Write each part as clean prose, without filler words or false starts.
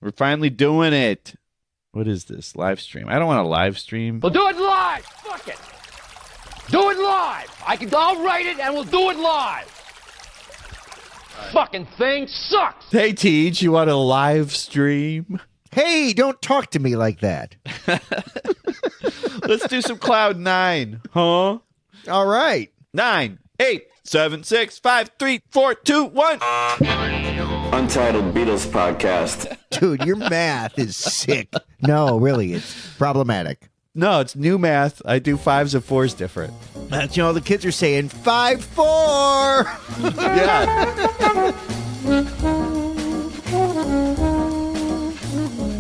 We're finally doing it. What is this? Live stream. I don't want to live stream. We'll do it live. Fuck it. Do it live. I'll write it and we'll do it live. Fucking thing sucks. Hey, Teej, you want a live stream? Hey, don't talk to me like that. Let's do some Cloud 9. Huh? All right. 9, 8, 7, 6, 5, 3, 4, 2, 1. Untitled Beatles Podcast. Dude, your math is sick. No, really, it's problematic. No, it's new math. I do 5s and 4s different. That's, the kids are saying 5-4. Yeah.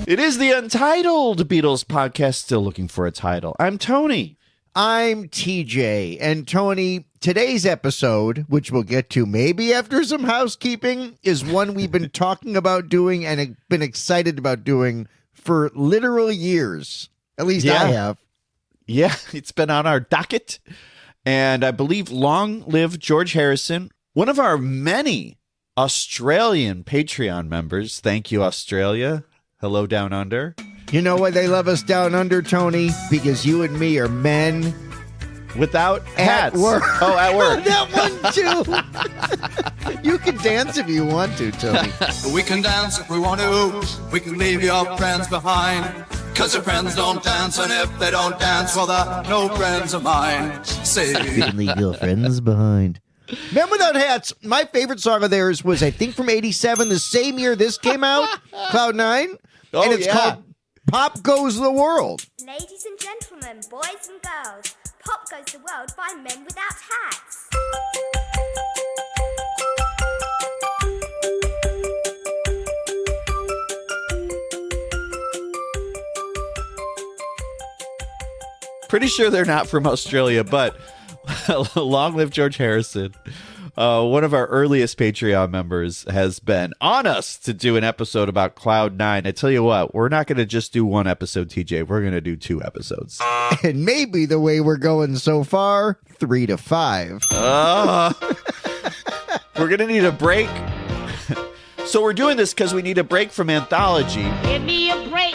It is the Untitled Beatles Podcast. Still looking for a title. I'm Tony. I'm TJ. And Tony, today's episode, which we'll get to maybe after some housekeeping, is one we've been talking about doing and have been excited about doing for literal years. At least I have. Yeah, it's been on our docket. And I believe long live George Harrison, one of our many Australian Patreon members. Thank you, Australia. Hello, Down Under. You know why they love us down under, Tony? Because you and me are men without hats. At work. Oh, at work. That one, too. You can dance if you want to, Tony. We can dance if we want to. We can leave your friends behind. Because your friends don't dance, and if they don't dance, well, they're no friends of mine. Say, you can leave your friends behind. Men Without Hats, my favorite song of theirs was, I think, from 87, the same year this came out, Cloud 9. Oh, and it's called Pop Goes the World. Ladies and gentlemen, boys and girls, Pop Goes the World by Men Without Hats. Pretty sure they're not from Australia, but long live George Harrison. One of our earliest Patreon members has been on us to do an episode about Cloud 9. I tell you what, we're not going to just do one episode, TJ. We're going to do 2 episodes. And maybe the way we're going so far, 3 to 5. We're going to need a break. So we're doing this because we need a break from Anthology. Give me a break.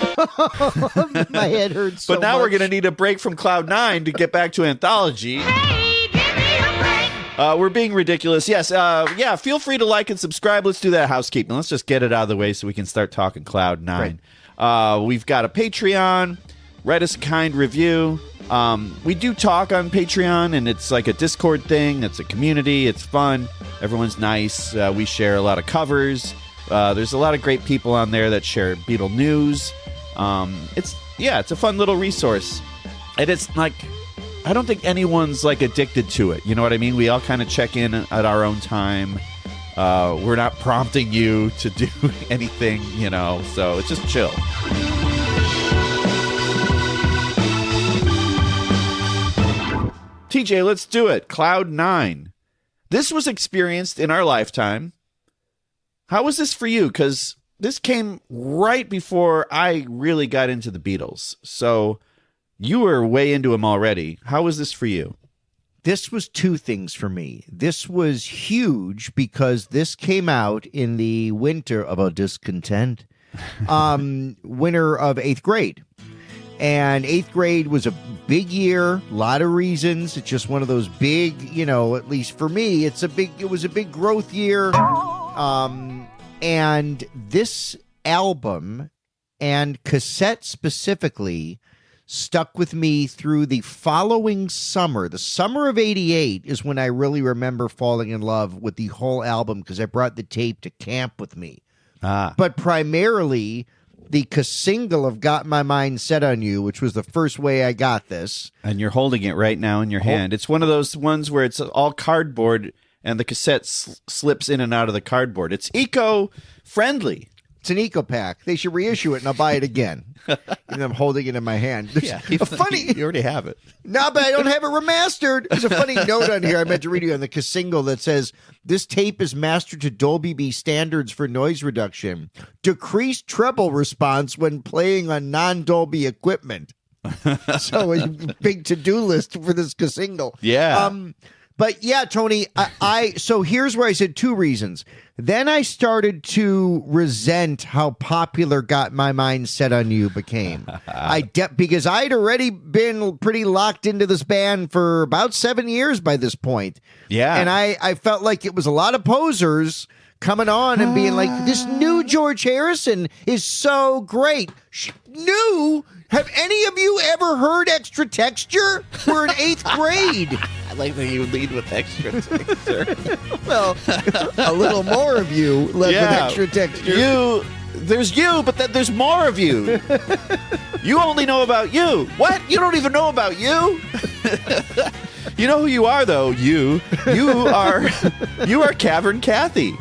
My head hurts so But now much. we're going to need a break from Cloud 9 to get back to Anthology. Hey, give me a break. We're being ridiculous. Yes. Feel free to like and subscribe. Let's do that housekeeping. Let's just get it out of the way so we can start talking Cloud 9. Right. We've got a Patreon. Write us a kind review. We do talk on Patreon, and it's like a Discord thing. It's a community. It's fun. Everyone's nice. We share a lot of covers. There's a lot of great people on there that share Beatle news. It's a fun little resource. And it's like, I don't think anyone's like addicted to it. You know what I mean? We all kind of check in at our own time. We're not prompting you to do anything, so it's just chill. TJ, let's do it. Cloud 9. This was experienced in our lifetime. How was this for you? Because this came right before I really got into the Beatles. So you were way into them already. How was this for you? This was 2 things for me. This was huge because this came out in the winter of our discontent, winter of 8th grade. And 8th grade was a big year, a lot of reasons. It's just one of those big, at least for me, it was a big growth year. And this album and cassette specifically stuck with me through the following summer. The summer of 88 is when I really remember falling in love with the whole album because I brought the tape to camp with me. But primarily the single of Got My Mind Set on You, which was the first way I got this. And you're holding it right now in your hand. It's one of those ones where it's all cardboard and the cassette slips in and out of the cardboard. It's eco-friendly. It's an eco pack. They should reissue it and I'll buy it again. And I'm holding it in my hand. Yeah, you already have it. No, but I don't have it remastered. There's a funny note on here I meant to read you on the single that says, this tape is mastered to Dolby B standards for noise reduction. Decreased treble response when playing on non-Dolby equipment. So a big to-do list for this single. Yeah. But yeah, Tony, so here's where I said two reasons. Then I started to resent how popular Got My Mind Set on You became. Because I'd already been pretty locked into this band for about 7 years by this point. Yeah. And I felt like it was a lot of posers coming on and being like, this new George Harrison is so great. New? Have any of you ever heard Extra Texture? We're in 8th grade. I like that you lead with extra texture. Well, a little more of you led with Extra Texture. There's you, but then there's more of you. You only know about you. What? You don't even know about you? You know who you are, though. You are Cavern Kathy.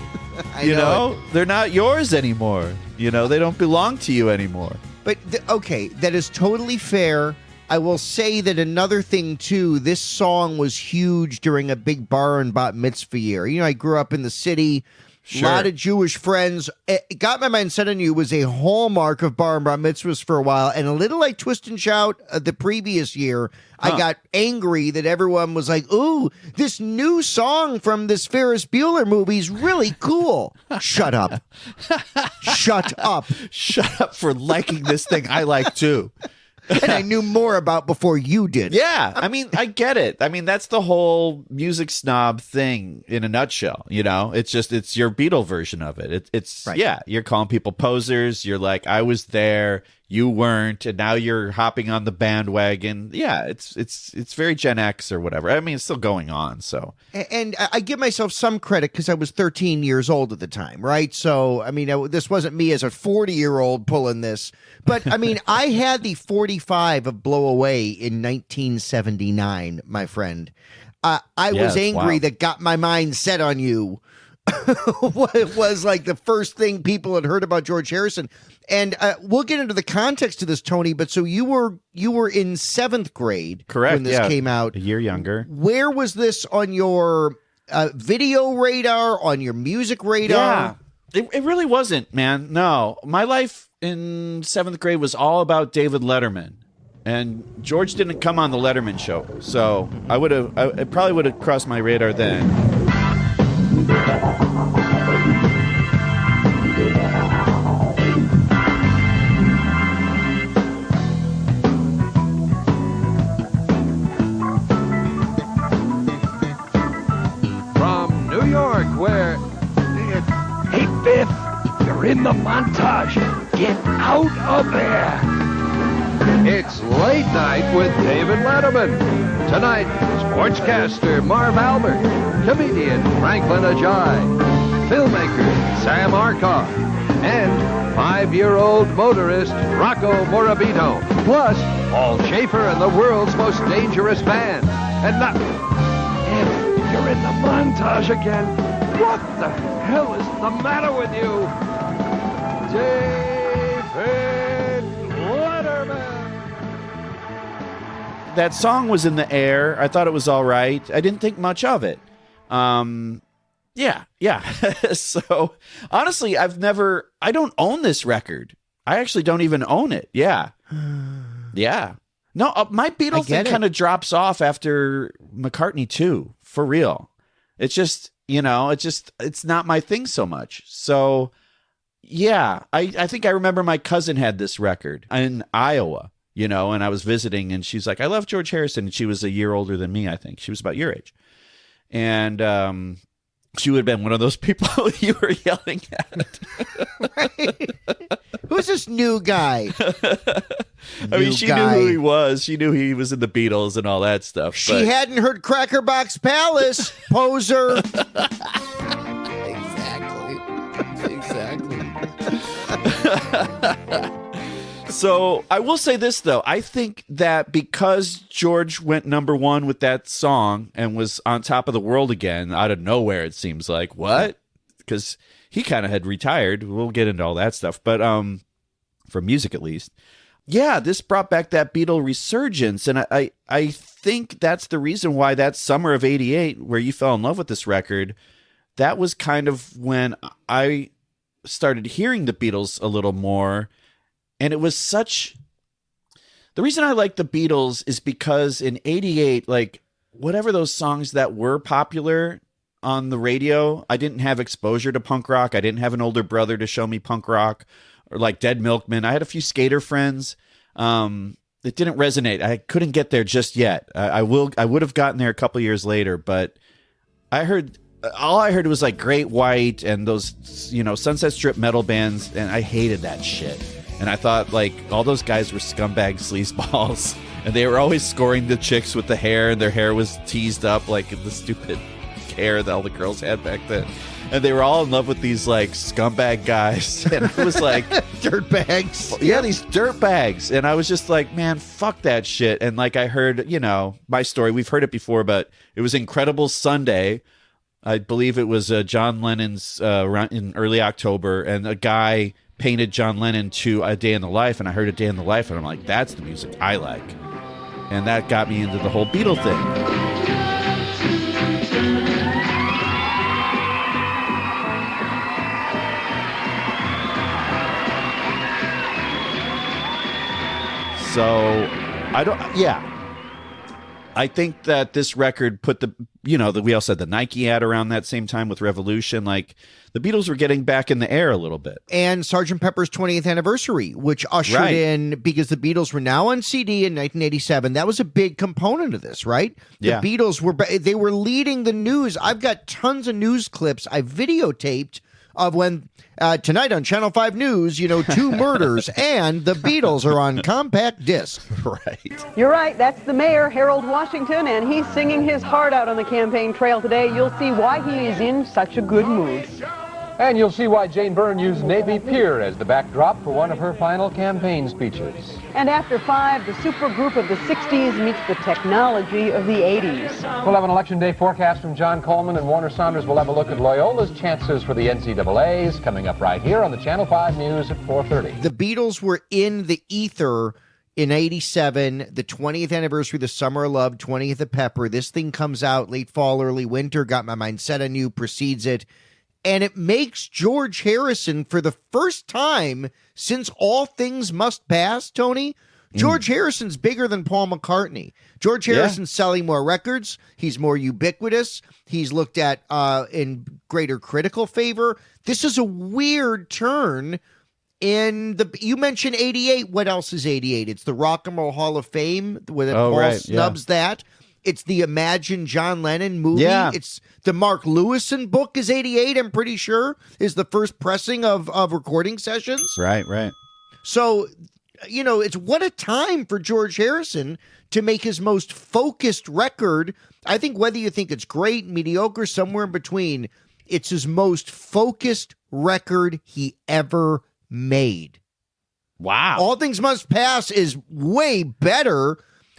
I know they're not yours anymore. They don't belong to you anymore. But, okay, that is totally fair. I will say that another thing, too, this song was huge during a big bar and bat mitzvah year. I grew up in the city, a lot of Jewish friends. It Got My Mind Set on You was a hallmark of bar and bat mitzvahs for a while. And a little like Twist and Shout the previous year, I got angry that everyone was like, ooh, this new song from this Ferris Bueller movie is really cool. Shut up. Shut up. Shut up for liking this thing I like too. And I knew more about before you did. Yeah, I mean, I get it. I mean, that's the whole music snob thing in a nutshell. It's your Beatle version of it. It's right. Yeah, you're calling people posers. You're like, I was there, you weren't, and now you're hopping on the bandwagon. Yeah, it's very Gen X or whatever. I mean, it's still going on. So, and I give myself some credit because I was 13 years old at the time, right? So, I mean, this wasn't me as a 40-year-old pulling this. But, I mean, I had the 45 of Blow Away in 1979, my friend. I was angry that Got My Mind Set on You was like the first thing people had heard about George Harrison. And we'll get into the context of this, Tony, but so you were in 7th grade correct, when this came out. A year younger. Where was this on your video radar, on your music radar? Yeah, it really wasn't, man. No, my life in 7th grade was all about David Letterman, and George didn't come on the Letterman show, so it probably would have crossed my radar then. From New York, where... Hey, Biff, you're in the montage. Get out of there. It's Late Night with David Letterman. Tonight, sportscaster Marv Albert, comedian Franklin Ajay, filmmaker Sam Arkoff, and 5-year-old motorist Rocco Morabito, plus Paul Schaefer and the world's most dangerous band. And not... If you're in the montage again, what the hell is the matter with you? David Letterman. That song was in the air. I thought it was all right. I didn't think much of it. Yeah. So honestly, I don't own this record. I actually don't even own it. Yeah. Yeah. No, my Beatle thing kind of drops off after McCartney 2, for real. It's just, it's not my thing so much. So yeah, I think I remember my cousin had this record in Iowa, and I was visiting, and she's like, I love George Harrison. And she was a year older than me, I think. She was about your age. And she would have been one of those people you were yelling at. Right. Who's this new guy? I mean, she knew who he was. She knew he was in the Beatles and all that stuff. She hadn't heard Cracker Box Palace, poser. Exactly. So I will say this, though. I think that because George went number one with that song and was on top of the world again out of nowhere, it seems like. What? Because he kind of had retired. We'll get into all that stuff. But for music, at least. Yeah, this brought back that Beatle resurgence. And I think that's the reason why that summer of 88, where you fell in love with this record, that was kind of when I started hearing the Beatles a little more. And it was the reason I like the Beatles is because in 88, like whatever those songs that were popular on the radio, I didn't have exposure to punk rock. I didn't have an older brother to show me punk rock, or like Dead Milkman. I had a few skater friends. It didn't resonate. I couldn't get there just yet. I would have gotten there a couple years later, but all I heard was like Great White and those, you know, Sunset Strip metal bands, and I hated that shit. And I thought like all those guys were scumbag sleazeballs, and they were always scoring the chicks with the hair, and their hair was teased up like the stupid hair that all the girls had back then. And they were all in love with these like scumbag guys, and it was like dirtbags. Yeah, these dirtbags. And I was just like, man, fuck that shit. And like I heard, you know, my story. We've heard it before, but it was Incredible Sunday. I believe it was John Lennon's in early October, and a guy painted John Lennon to A Day in the Life, and I heard A Day in the Life, and I'm like, that's the music I like. And that got me into the whole Beatle thing. So I think that this record put we all said the Nike ad around that same time with Revolution. Like the Beatles were getting back in the air a little bit. And Sgt. Pepper's 20th anniversary, which ushered in, because the Beatles were now on CD in 1987. That was a big component of this, right? The Beatles were leading the news. I've got tons of news clips I videotaped of when tonight on Channel 5 News, you know, 2 murders and the Beatles are on compact disc. Right. You're right. That's the mayor, Harold Washington, and he's singing his heart out on the campaign trail today. You'll see why he is in such a good mood. And you'll see why Jane Byrne used Navy Pier as the backdrop for one of her final campaign speeches. And after 5, the supergroup of the 60s meets the technology of the 80s. We'll have an Election Day forecast from John Coleman, and Warner Saunders will have a look at Loyola's chances for the NCAAs coming up right here on the Channel 5 News at 4:30. The Beatles were in the ether in 87, the 20th anniversary of the Summer of Love, 20th of Pepper. This thing comes out late fall, early winter, Got My Mind Set on You, precedes it. And it makes George Harrison, for the first time since All Things Must Pass, Tony, George Harrison's bigger than Paul McCartney. George Harrison's selling more records. He's more ubiquitous. He's looked at in greater critical favor. This is a weird turn in the... You mentioned 88. What else is 88? It's the Rock and Roll Hall of Fame, where Paul snubs that. It's the Imagine John Lennon movie. Yeah. It's the Mark Lewison book is 88, I'm pretty sure, is the first pressing of recording sessions. Right. So, you know, it's what a time for George Harrison to make his most focused record. I think whether you think it's great, mediocre, somewhere in between, it's his most focused record he ever made. Wow. All Things Must Pass is way better,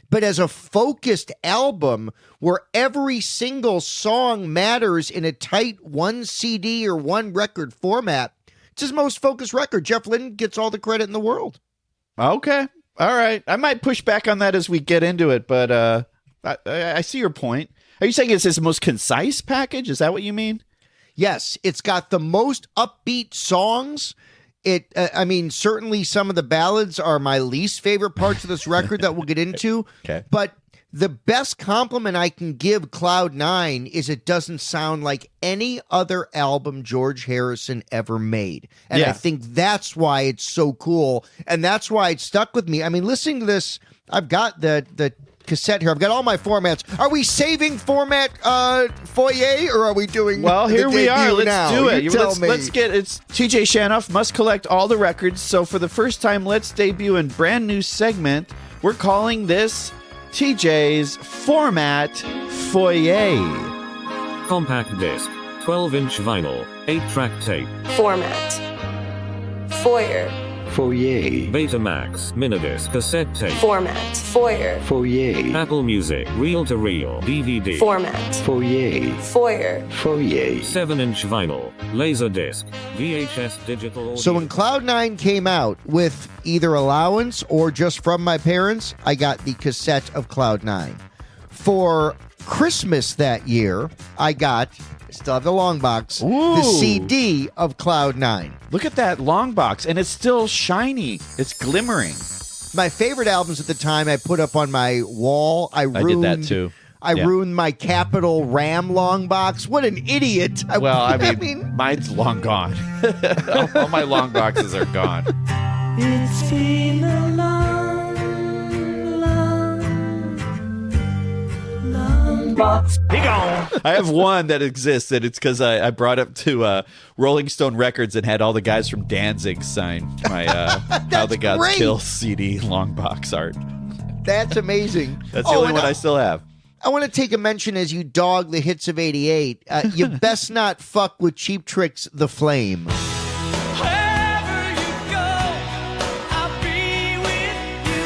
but as a focused album where every single song matters in a tight one CD or one record format, it's his most focused record. Jeff Lynne gets all the credit in the world. Okay. All right. I might push back on that as we get into it, but I see your point. Are you saying it's his most concise package? Is that what you mean? Yes. It's got the most upbeat songs. I mean, certainly some of the ballads are my least favorite parts of this record that we'll get into. Okay. But the best compliment I can give Cloud 9 is it doesn't sound like any other album George Harrison ever made. And I think that's why it's so cool. And that's why it stuck with me. I mean, listening to this, I've got the cassette here. I've got all my formats. Are we saving Format Foyer, or are we doing? Well, here we are. Let's do it. Let's get it's TJ Shanoff must collect all the records. So for the first time, let's debut a brand new segment. We're calling this TJ's Format Foyer. Compact disc, 12-inch vinyl, 8-track tape. Format Foyer. Foyer. Betamax, minidisc, cassette tape. Format Foyer. Foyer. Apple Music, reel-to-reel, DVD. Format Foyer. Foyer. Foyer. 7-inch vinyl, Laserdisc, VHS digital audio. So when Cloud 9 came out with either allowance or just from my parents, I got the cassette of Cloud 9. For Christmas that year, I got, still have the long box, the CD of Cloud 9. Look at that long box, and it's still shiny. It's glimmering. My favorite albums at the time I put up on my wall. I did that too. I ruined my Capital RAM long box. What an idiot. Well, I mean, mine's long gone. All my long boxes are gone. It's been a long box. Be gone. I have one that exists, and it's because I brought it to Rolling Stone Records and had all the guys from Danzig sign my How the Gods Kill CD long box art. That's amazing. That's the only one I still have. I want to take a mention as you dog the hits of 88. You best not fuck with Cheap Trick's The Flame. Wherever you go, I'll be with you.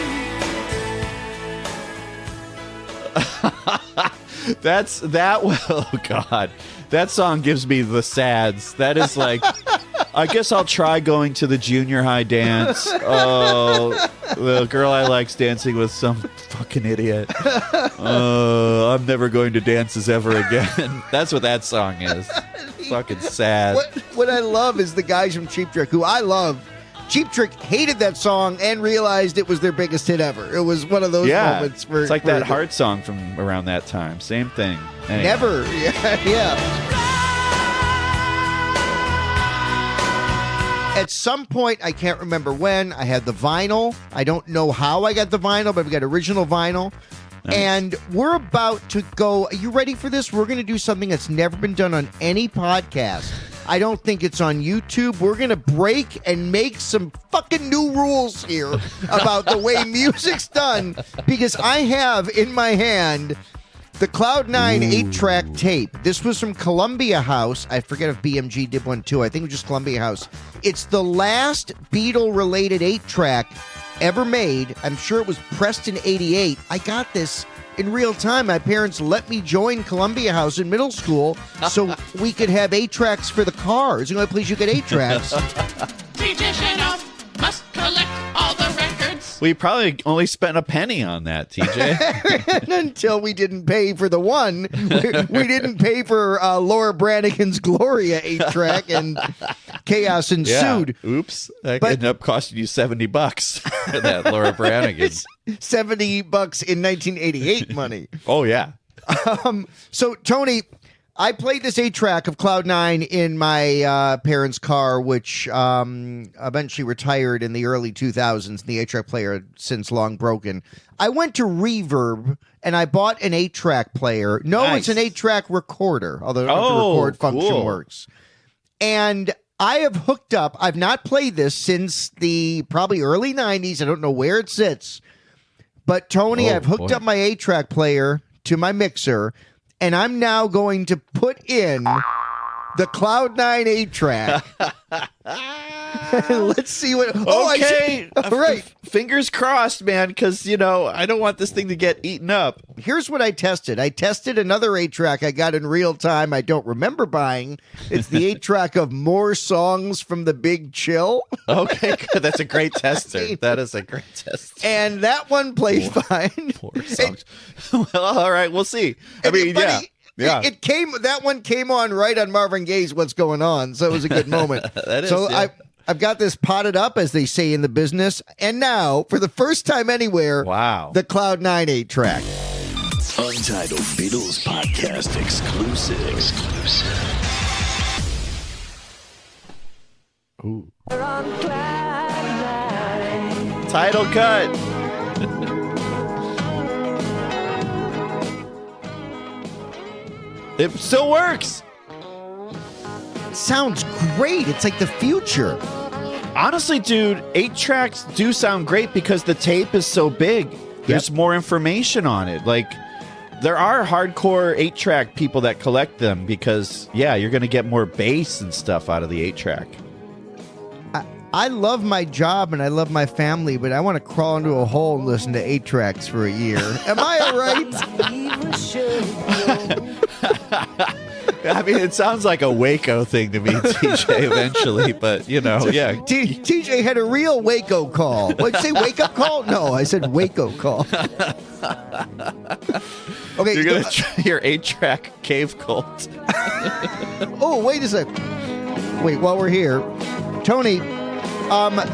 Oh God, that song gives me the sads. That is like, I guess I'll try going to the junior high dance. Oh, the girl I like's dancing with some fucking idiot. I'm never going to dances ever again. That's what that song is. Fucking sad. What I love is the guys from Cheap Trick, who I love. Cheap Trick hated that song and realized it was their biggest hit ever. It was one of those moments where it's like that Heart song from around that time. Same thing. Anyway. Never. Yeah. At some point, I can't remember when, I had the vinyl. I don't know how I got the vinyl, but we got original vinyl. Nice. And we're about to go. Are you ready for this? We're going to do something that's never been done on any podcast. I don't think it's on YouTube. We're going to break and make some fucking new rules here about the way music's done, because I have in my hand the Cloud 9 8-track tape. This was from Columbia House. I forget if BMG did one too. I think it was just Columbia House. It's the last Beatle-related 8-track ever made. I'm sure it was pressed in 88. I got this in real time. My parents let me join Columbia House in middle school so we could have 8-tracks for the car. It's the only place you get 8-tracks. DJ SHANOFF must collect all the records. We probably only spent a penny on that, TJ. Until we didn't pay for the one. We didn't pay for Laura Branigan's Gloria 8-track, and chaos ensued. Yeah. Oops. That ended up costing you $70 for that Laura Branigan. $70 in 1988 money. Oh, yeah. So, Tony, I played this 8-track of Cloud 9 in my parents' car, which eventually retired in the early 2000s. The 8-track player had since long broken. I went to Reverb, and I bought an 8-track player. No, nice. It's an 8-track recorder, although the record function works. And I have hooked up. I've not played this since the probably early 90s. I don't know where it sits. But, Tony, I've hooked up my 8-track player to my mixer, and I'm now going to put in the Cloud 9 8-track. Let's see what... Okay. All right. Fingers crossed, man, because, I don't want this thing to get eaten up. Here's what I tested. I tested another 8-track I got in real time I don't remember buying. It's the 8-track of More Songs from the Big Chill. Okay, good. That's a great tester. That is a great tester. And that one plays fine. More songs. Well, all right, we'll see. Yeah. That one came on right on Marvin Gaye's What's Going On, so it was a good moment. That is, so I've got this potted up, as they say in the business, and now, for the first time anywhere, the Cloud 9 8-track. Untitled Beatles Podcast exclusive. Ooh. Title cut. It still works. Sounds great. It's like the future. Honestly, dude, 8-tracks do sound great because the tape is so big. There's more information on it. Like, there are hardcore 8-track people that collect them because, you're going to get more bass and stuff out of the 8-track. I love my job and I love my family, but I want to crawl into a hole and listen to 8-tracks for a year. Am I all right? I mean, it sounds like a Waco thing to me, TJ, eventually, but, TJ had a real Waco call. What'd you say, wake-up call? No, I said Waco call. Okay, you're going to try your 8-track cave cult. Oh, wait a sec. Wait, while we're here, Tony,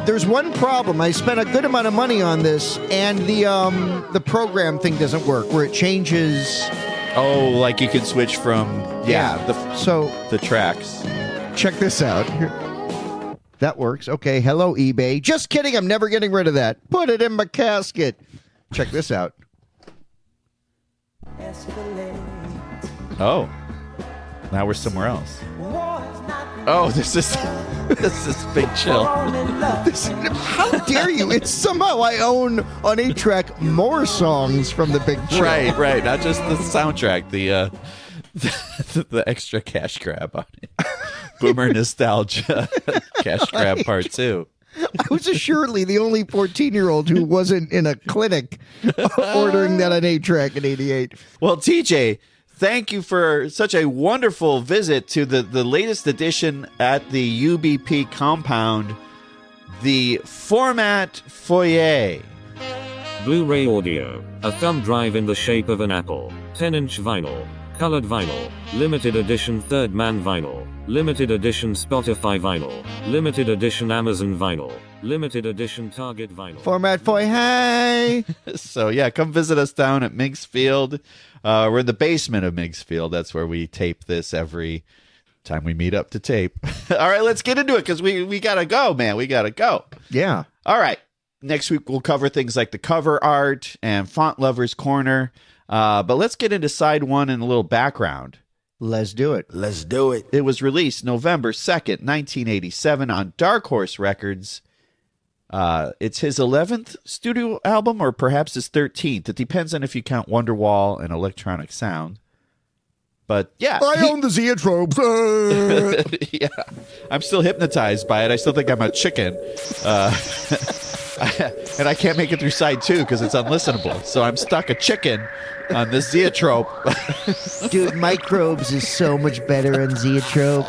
there's one problem. I spent a good amount of money on this, and the program thing doesn't work, where it changes Oh, like you can switch from the tracks. Check this out. That works. Okay, hello eBay. Just kidding, I'm never getting rid of that. Put it in my casket. Check this out. Oh, now we're somewhere else. Oh, this is Big Chill. How dare you? It's somehow I own on 8-track more songs from the Big Chill. Right. Not just the soundtrack, the extra cash grab on it. Boomer nostalgia, cash grab part 2. I was assuredly the only 14-year-old who wasn't in a clinic ordering that on 8-track in 88. Well, TJ, thank you for such a wonderful visit to the latest edition at the UBP compound, the Format Foyer. Blu-ray audio, a thumb drive in the shape of an apple, 10-inch vinyl, colored vinyl, limited edition Third Man vinyl, limited edition Spotify vinyl, limited edition Amazon vinyl, limited edition Target vinyl. Format Foyer. So yeah, come visit us down at Miggs Field. We're in the basement of Miggs Field. That's where we tape this every time we meet up to tape. All right, let's get into it because we gotta go, man. We gotta go. Yeah. All right. Next week we'll cover things like the cover art and Font Lovers Corner. But let's get into side 1 and a little background. Let's do it. It was released November 2nd, 1987 on Dark Horse Records. It's his 11th studio album or perhaps his 13th. It depends on if you count Wonderwall and Electronic Sound. But yeah. I own the Zoetropes. Yeah. I'm still hypnotized by it. I still think I'm a chicken. And I can't make it through side 2 because it's unlistenable. So I'm stuck a chicken on this Zoetrope. Dude, Microbes is so much better on Zoetrope.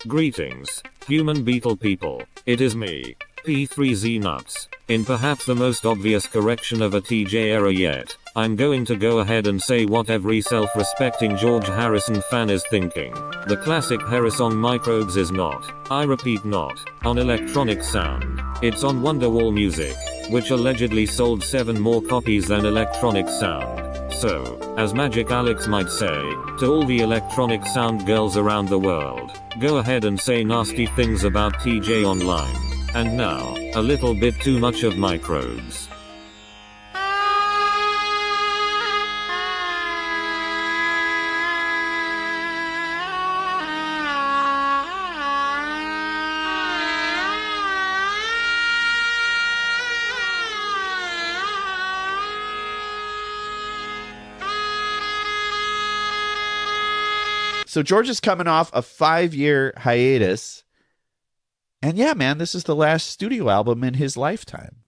Greetings, human beetle people. It is me, P3Z Nuts. In perhaps the most obvious correction of a TJ error yet, I'm going to go ahead and say what every self-respecting George Harrison fan is thinking. The classic Harrison Microbes is not, I repeat not, on Electronic Sound. It's on Wonderwall Music, which allegedly sold 7 more copies than Electronic Sound. So, as Magic Alex might say, to all the Electronic Sound girls around the world, go ahead and say nasty things about TJ online. And now, a little bit too much of Microbes. So George is coming off a 5-year hiatus. And yeah, man, this is the last studio album in his lifetime.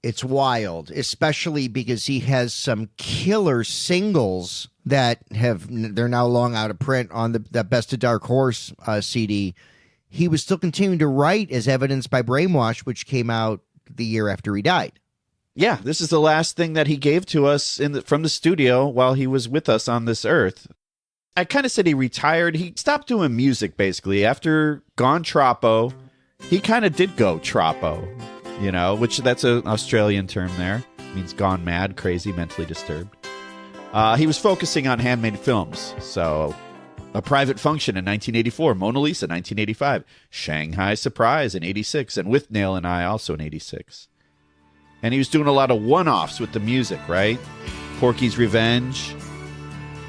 It's wild, especially because he has some killer singles that they're now long out of print on the Best of Dark Horse CD. He was still continuing to write, as evidenced by Brainwash, which came out the year after he died. Yeah, this is the last thing that he gave to us from the studio while he was with us on this earth. I kind of said he retired. He stopped doing music, basically. After Gone Troppo, he kind of did go Troppo, which that's an Australian term there. It means gone mad, crazy, mentally disturbed. He was focusing on handmade films. So, A Private Function in 1984, Mona Lisa 1985, Shanghai Surprise in 86, and With Nail and I also in 86. And he was doing a lot of one-offs with the music, right? Porky's Revenge,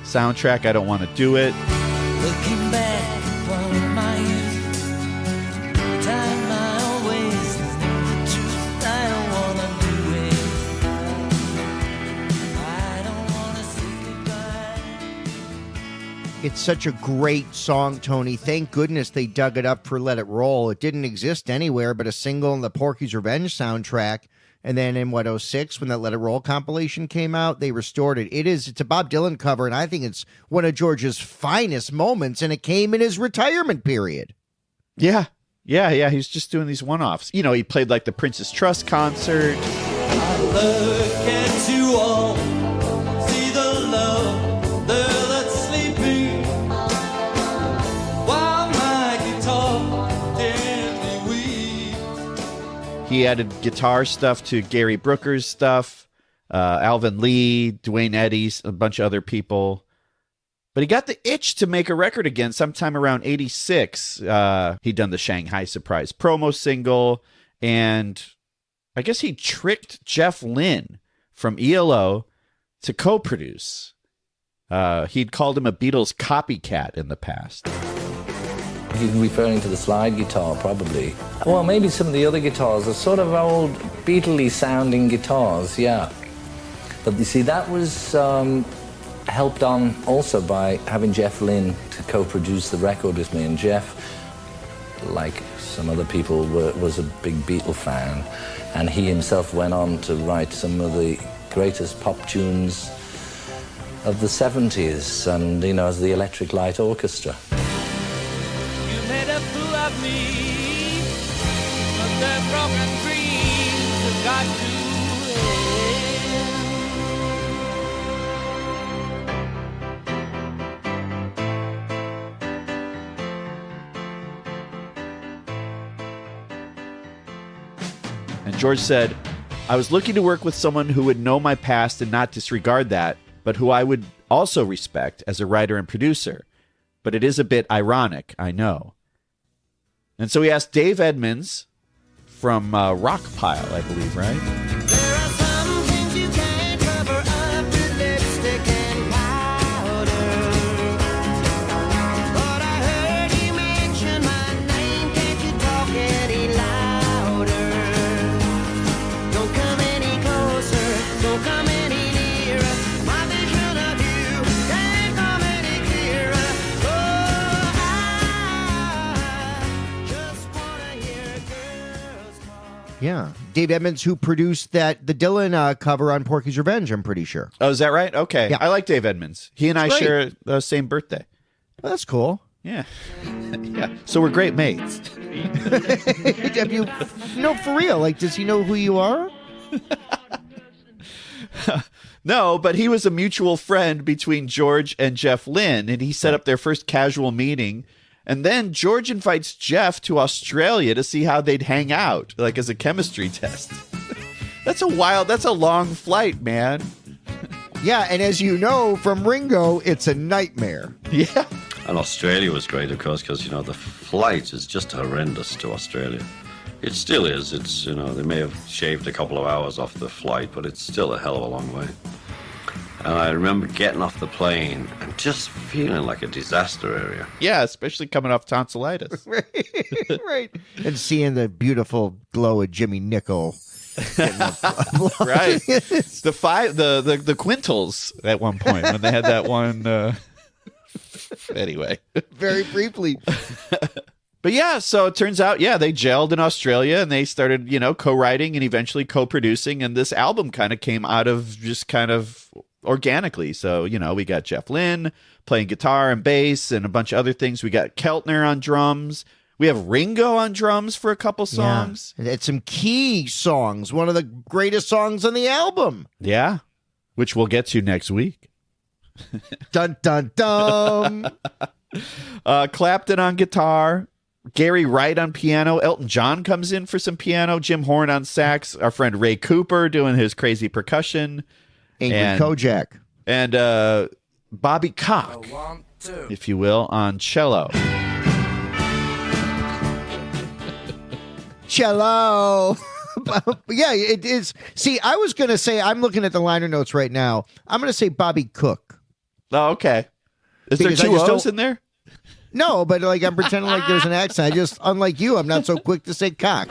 soundtrack, I Don't Want to Do It. Looking back upon my youth, time I always knew the truth. I don't want to do it. I don't want to say goodbye. It's such a great song, Tony. Thank goodness they dug it up for Let It Roll. It didn't exist anywhere but a single in the Porky's Revenge soundtrack. And then in 06, when that Let It Roll compilation came out, they restored it. It's a Bob Dylan cover, and I think it's one of George's finest moments, and it came in his retirement period. Yeah. He's just doing these one-offs. He played like the Princess Trust concert. I look at you all, see the love there that's sleeping, while my guitar gently weeps. He added guitar stuff to Gary Brooker's stuff. Alvin Lee, Dwayne Eddy, a bunch of other people. But he got the itch to make a record again sometime around 86. He'd done the Shanghai Surprise promo single, and I guess he tricked Jeff Lynne from ELO to co-produce. He'd called him a Beatles copycat in the past. He's referring to the slide guitar, probably. Well, maybe some of the other guitars are sort of old Beatle-y sounding guitars, yeah. But you see, that was helped on also by having Jeff Lynne to co-produce the record with me. And Jeff, like some other people, was a big Beatle fan. And he himself went on to write some of the greatest pop tunes of the 70s, and, you know, as the Electric Light Orchestra. You made a fool of me, but the broken dreams have got to end. And George said, I was looking to work with someone who would know my past and not disregard that, but who I would also respect as a writer and producer. But it is a bit ironic, I know. And so he asked Dave Edmunds from Rockpile, I believe, right? There are some things you can't cover up with lipstick and powder. But I heard you mention my name, can't you talk any louder? Don't come any closer, don't come any nearer. My vision of you can't come any clearer. Oh, I just wanna hear girls talk. Yeah. Dave Edmunds, who produced the Dylan cover on Porky's Revenge, I'm pretty sure. Oh, is that right? Okay. Yeah. I like Dave Edmunds. He and I Great. share the same birthday. Well, that's cool. Yeah. Yeah. So we're great mates. Have you, no, for real, like, does he know who you are? No, but he was a mutual friend between George and Jeff Lynne, and he set up their first casual meeting. And then George invites Jeff to Australia to see how they'd hang out, like as a chemistry test. That's a long flight, man. Yeah, and as you know from Ringo, it's a nightmare. Yeah. And Australia was great, of course, because, you know, the flight is just horrendous to Australia. It still is. It's, you know, they may have shaved a couple of hours off the flight, but it's still a hell of a long way. And I remember getting off the plane and just feeling like a disaster area. Yeah, especially coming off tonsillitis. Right. And seeing the beautiful glow of Jimmy Nicol. Right. The quintals at one point when they had that one. Anyway. Very briefly. But yeah, so it turns out, they gelled in Australia and they started, co-writing and eventually co-producing. And this album kind of came out of just kind of organically. So, we got Jeff Lynne playing guitar and bass and a bunch of other things. We got Keltner on drums. We have Ringo on drums for a couple songs. Yeah. It's some key songs. One of the greatest songs on the album. Yeah, which we'll get to next week. Dun, dun, dun. Clapton on guitar. Gary Wright on piano. Elton John comes in for some piano. Jim Horn on sax. Our friend Ray Cooper doing his crazy percussion. Ingrid Kojak. And Bobby Koch, if you will, on cello. Cello. Yeah, it is. See, I was going to say, I'm looking at the liner notes right now. I'm going to say Bobby Cook. Oh, okay. Is Because there two O's in there? No, but like I'm pretending like there's an accent. I just, unlike you, I'm not so quick to say cock.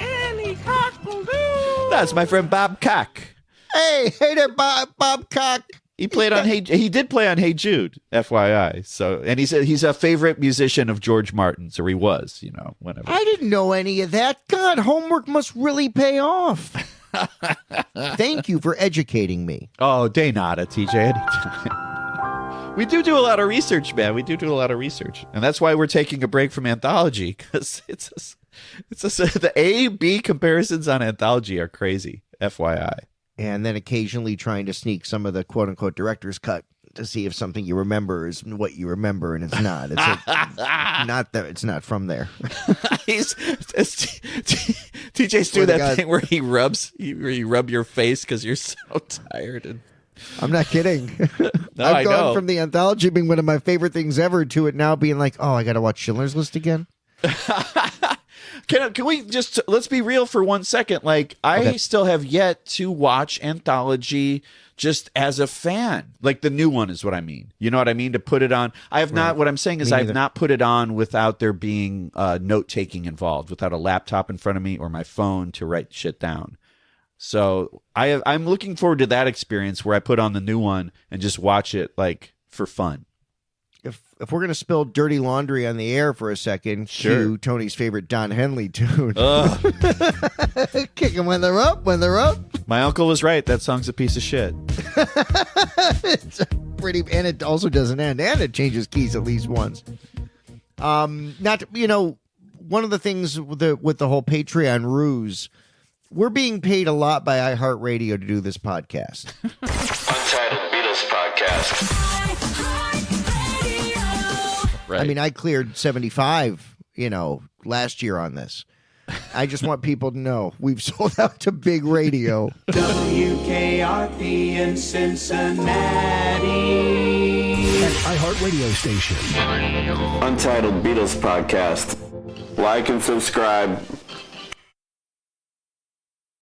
That's my friend Bob Koch. Hey there, Bob Koch. He played on he did play on Hey Jude, FYI. So, and he's a favorite musician of George Martin's, or he was, whenever. I didn't know any of that. God, homework must really pay off. Thank you for educating me. Oh, de nada, TJ, anytime. We do a lot of research, man. We do a lot of research. And that's why we're taking a break from Anthology, because the A-B comparisons on Anthology are crazy, FYI. And then occasionally trying to sneak some of the quote-unquote director's cut to see if something you remember is what you remember, and it's not. It's not there. It's not from there. TJ TJ's doing that thing where you rub your face because you're so tired. And I'm not kidding. No, I've I gone know. from the Anthology being one of my favorite things ever to it now being like, oh, I got to watch Schindler's List again. Can we just let's be real for 1 second? Like, I still have yet to watch Anthology just as a fan. Like the new one is what I mean. You know what I mean? To put it on. I have not. What I'm saying is I have not put it on without there being note taking involved, without a laptop in front of me or my phone to write shit down. So I'm looking forward to that experience where I put on the new one and just watch it like for fun. If we're going to spill dirty laundry on the air for a second, cue Tony's favorite Don Henley tune. Kick them when they're up, My uncle was right. That song's a piece of shit. It's pretty, and it also doesn't end, and it changes keys at least once. One of the things with the whole Patreon ruse, we're being paid a lot by iHeartRadio to do this podcast. Untitled Beatles Podcast. Right. I mean, I cleared 75, last year on this. I just want people to know we've sold out to big radio. WKRP in Cincinnati. An iHeartRadio station. Untitled Beatles Podcast. Like and subscribe.